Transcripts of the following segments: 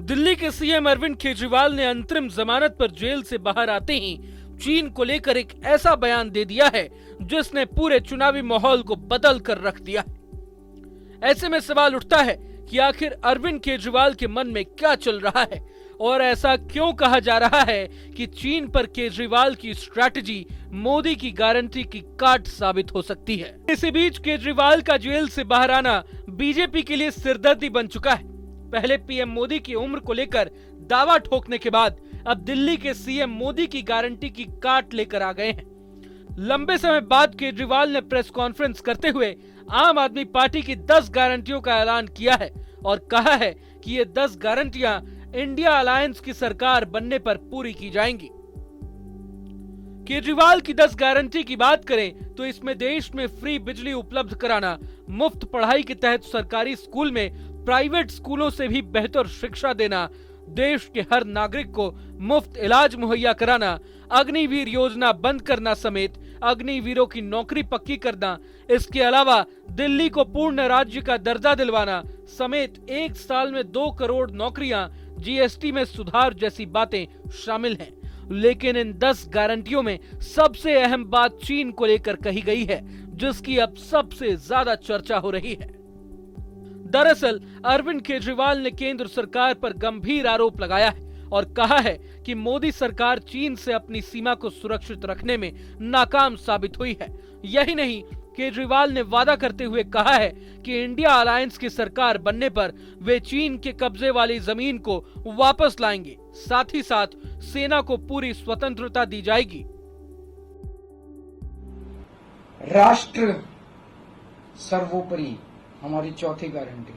दिल्ली के सीएम अरविंद केजरीवाल ने अंतरिम जमानत पर जेल से बाहर आते ही चीन को लेकर एक ऐसा बयान दे दिया है जिसने पूरे चुनावी माहौल को बदल कर रख दिया है। ऐसे में सवाल उठता है कि आखिर अरविंद केजरीवाल के मन में क्या चल रहा है और ऐसा क्यों कहा जा रहा है कि चीन पर केजरीवाल की स्ट्रैटेजी मोदी की गारंटी की काट साबित हो सकती है। इसी बीच केजरीवाल का जेल से बाहर आना बीजेपी के लिए सिरदर्दी बन चुका है। पहले पीएम मोदी की उम्र को लेकर दावा ठोकने के बाद अब दिल्ली के सीएम मोदी की गारंटी की काट लेकर आ गए हैं। लंबे समय बाद केजरीवाल ने प्रेस कॉन्फ्रेंस करते हुए आम आदमी पार्टी की 10 गारंटियों का ऐलान किया है और कहा है कि ये 10 गारंटियां इंडिया अलायंस की सरकार बनने पर पूरी की जाएंगी। केजरीवाल की 10 गारंटी की बात करें तो इसमें देश में फ्री बिजली उपलब्ध कराना, मुफ्त पढ़ाई के तहत सरकारी स्कूल में प्राइवेट स्कूलों से भी बेहतर शिक्षा देना, देश के हर नागरिक को मुफ्त इलाज मुहैया कराना, अग्निवीर योजना बंद करना समेत अग्निवीरों की नौकरी पक्की करना, इसके अलावा दिल्ली को पूर्ण राज्य का दर्जा दिलवाना समेत 1 साल में 2 करोड़ नौकरियां, जीएसटी में सुधार जैसी बातें शामिल हैं। लेकिन इन 10 गारंटियों में सबसे अहम बात चीन को लेकर कही गई है, जिसकी अब सबसे ज्यादा चर्चा हो रही है। दरअसल अरविंद केजरीवाल ने केंद्र सरकार पर गंभीर आरोप लगाया है और कहा है कि मोदी सरकार चीन से अपनी सीमा को सुरक्षित रखने में नाकाम साबित हुई है। यही नहीं, केजरीवाल ने वादा करते हुए कहा है कि इंडिया अलायंस की सरकार बनने पर वे चीन के कब्जे वाली जमीन को वापस लाएंगे, साथ ही साथ सेना को पूरी स्वतंत्रता दी जाएगी। राष्ट्र सर्वोपरि हमारी चौथी गारंटी।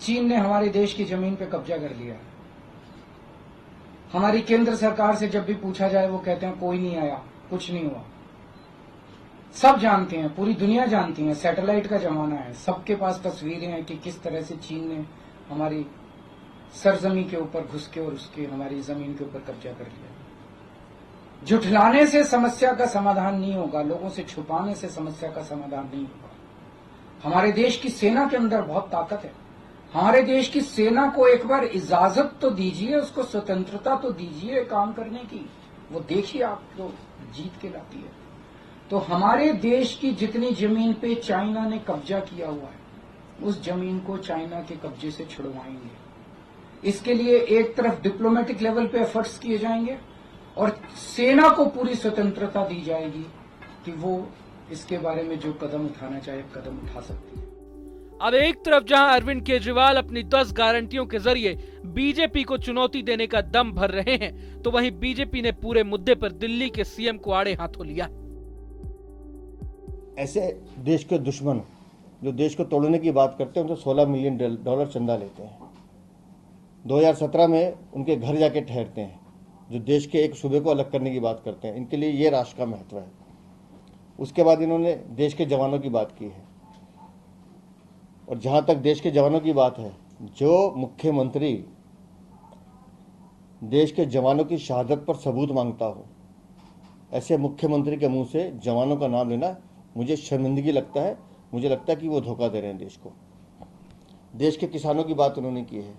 चीन ने हमारे देश की जमीन पे कब्जा कर लिया। हमारी केंद्र सरकार से जब भी पूछा जाए वो कहते हैं कोई नहीं आया, कुछ नहीं हुआ। सब जानते हैं, पूरी दुनिया जानती है, सैटेलाइट का जमाना है, सबके पास तस्वीरें हैं कि किस तरह से चीन ने हमारी सरजमी के ऊपर घुस के और उसके हमारी जमीन के ऊपर कब्जा कर लिया। झुठलाने से समस्या का समाधान नहीं होगा, लोगों से छुपाने से समस्या का समाधान नहीं होगा। हमारे देश की सेना के अंदर बहुत ताकत है। हमारे देश की सेना को एक बार इजाजत तो दीजिए, उसको स्वतंत्रता तो दीजिए काम करने की। वो देखिए आप तो जीत के लाती है। तो हमारे देश की जितनी जमीन पे चाइना ने कब्जा किया हुआ है, उस जमीन को चाइना के कब्जे से छुड़वाएंगे। इसके लिए एक तरफ डिप्लोमेटिक लेवल पे एफर्ट्स किए जाएंगे और सेना को पूरी स्वतंत्रता दी जाएगी कि वो इसके बारे में जो कदम उठाना चाहे कदम उठा सकती है। अब एक तरफ जहां अरविंद केजरीवाल अपनी 10 गारंटियों के जरिए बीजेपी को चुनौती देने का दम भर रहे हैं, तो वहीं बीजेपी ने पूरे मुद्दे पर दिल्ली के सीएम को आड़े हाथों लिया। ऐसे देश के दुश्मन जो देश को तोड़ने की बात करते हैं उनसे $16 मिलियन चंदा लेते हैं। 2017 में उनके घर जाके ठहरते हैं, जो देश के एक सूबे को अलग करने की बात करते हैं। इनके लिए ये राष्ट्र का महत्व है। उसके बाद इन्होंने देश के जवानों की बात की है, और जहां तक देश के जवानों की बात है, जो मुख्यमंत्री देश के जवानों की शहादत पर सबूत मांगता हो, ऐसे मुख्यमंत्री के मुंह से जवानों का नाम लेना मुझे शर्मिंदगी लगता है। मुझे लगता है कि वो धोखा दे रहे हैं देश को। देश के किसानों की बात उन्होंने की है,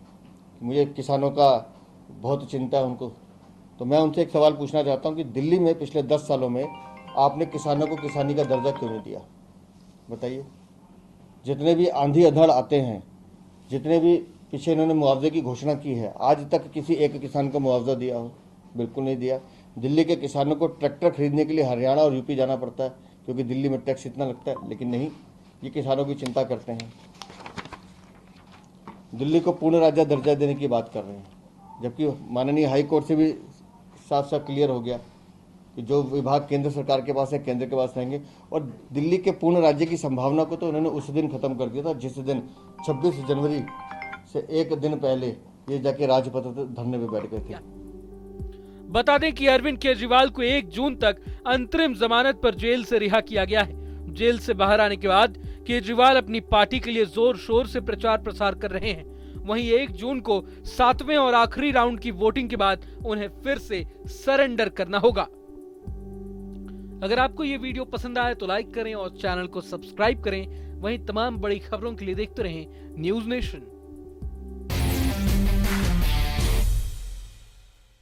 मुझे किसानों का बहुत चिंता है उनको। तो मैं उनसे एक सवाल पूछना चाहता हूं कि दिल्ली में पिछले 10 सालों में आपने किसानों को किसानी का दर्जा क्यों नहीं दिया? बताइए। जितने भी आंधी अधड़ आते हैं, जितने भी पीछे इन्होंने मुआवजे की घोषणा की है, आज तक किसी एक किसान को मुआवजा दिया हो? बिल्कुल नहीं दिया। दिल्ली के किसानों को ट्रैक्टर खरीदने के लिए हरियाणा और यूपी जाना पड़ता है क्योंकि दिल्ली में टैक्स इतना लगता है, लेकिन नहीं, ये किसानों की चिंता करते हैं। दिल्ली को पूर्ण राज्य दर्जा देने की बात कर रहे हैं, जबकि माननीय हाई कोर्ट से भी साफ साफ क्लियर हो गया कि जो विभाग केंद्र सरकार के पास है केंद्र के पास रहेंगे। और दिल्ली के पूर्ण राज्य की संभावना को तो उन्होंने उस दिन खत्म कर दिया था जिस दिन 26 जनवरी से एक दिन पहले ये जाके राजपथ धरने पे बैठ गए थे। बता दें कि अरविंद केजरीवाल को 1 जून तक अंतरिम जमानत पर जेल से रिहा किया गया है। जेल से बाहर आने के बाद केजरीवाल अपनी पार्टी के लिए जोर शोर से प्रचार प्रसार कर रहे हैं। वहीं 1 जून को 7वें और आखिरी राउंड की वोटिंग के बाद उन्हें फिर से सरेंडर करना होगा। अगर आपको ये वीडियो पसंद आए तो लाइक करें और चैनल को सब्सक्राइब करें। वहीं तमाम बड़ी खबरों के लिए देखते रहें न्यूज़ नेशन।